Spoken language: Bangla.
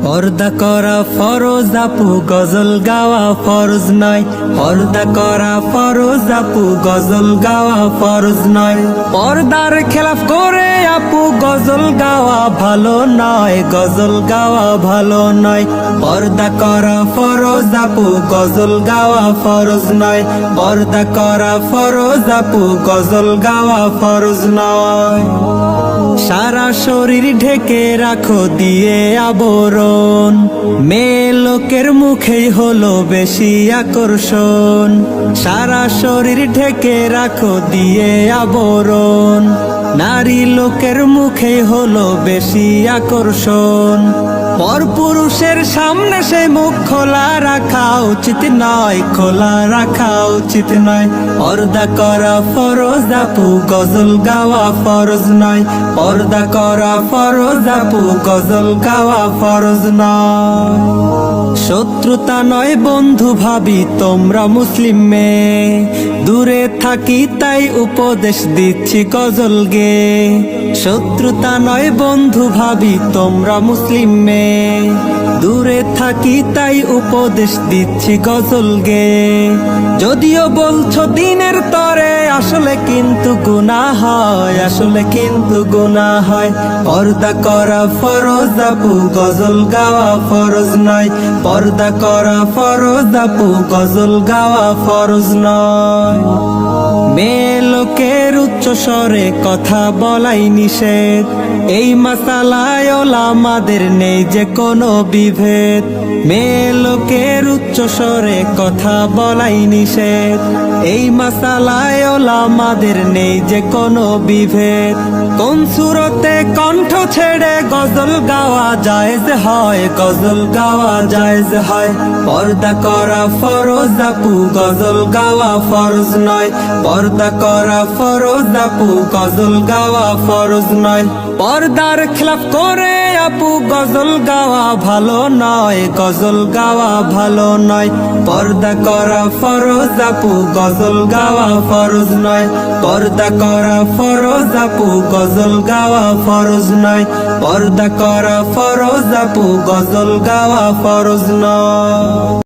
পর্দা করা ফরজ আপু, গজল গাওয়া ফরজ নয়। পর্দা করা ফরজ আপু, গজল গাওয়া ফরজ নয়। পর্দার খেলাফ করে আপু গজল গাওয়া ভালো নয়, গজল গাওয়া ভালো নয়। পর্দা করা ফরজ আপু, গজল গাওয়া ফরজ নয়। পর্দা করা ফরজ আপু, গজল গাওয়া ফরজ নয়। সারা শরীর ঢেকে রাখো দিয়ে আবরণ, মেয়ে লোকের মুখেই হলো বেশি আকর্ষণ। সারা শরীর ঢেকে রাখো দিয়ে আবরণ, নারী লোকের মুখেই হলো বেশি আকর্ষণ। পরপুরুষের সামনে সে মুখ খোলা রাখা উচিত নয়, খোলা রাখা উচিত নয়। পর্দা করা ফরজ আপু, গজল গাওয়া ফরজ নয়। পর্দা করা ফরজ আপু, গজল গাওয়া ফরজ নয়। শত্রুতা নয় বন্ধু ভাবি তোমরা মুসলিম মেয়ে, দূরে থাকি তাই উপদেশ দিচ্ছি গজল গে। শত্রুতা নয় বন্ধু ভাবি তোমরা মুসলিম মেয়ে, দূরে থাকি তাই উপদেশ দিচ্ছি গজল গে। যদিও বলছো দিনের তরে, আসলে কিন্তু গুনাহ হয়, আসলে কিন্তু গুনাহ হয়। পর্দা করা ফরজ আপু, গজল গাওয়া ফরজ নয়। পর্দা করা ফরজ আপু, গজল গাওয়া ফরজ নয়। মেয়ে লোকের উচ্চ স্বরে কথা বলাই নিষেধ, এই মাসালায় ওলামাদের নেই যে কোনো বিভেদ। মেয়ে লোকের উচ্চ স্বরে কথা বলাই নিষেধ, এই মাসালায় ওলামাদের নেই যে কোনো বিভেদ। কোন সুরতে কণ্ঠ ছেড়ে গজল গাওয়া জায়েজ হয়, গজল গাওয়া জায়েজ হয়। পর্দা করা ফরজ আপু, গজল গাওয়া ফরজ নয়। পর্দা করা ফরজ আপু, গজল গাওয়া ফরজ নয়। পর্দার খেলাফ করে আপু গজল গাওয়া ভালো নয়, গজল গাওয়া ভালো নয়। পর্দা করা ফরজ আপু, গজল গাওয়া ফরজ নয়। পর্দা করা ফরজ আপু, গজল গাওয়া ফরজ নয়। পর্দা করা ফরজ আপু, গজল গাওয়া ফরজ নয়।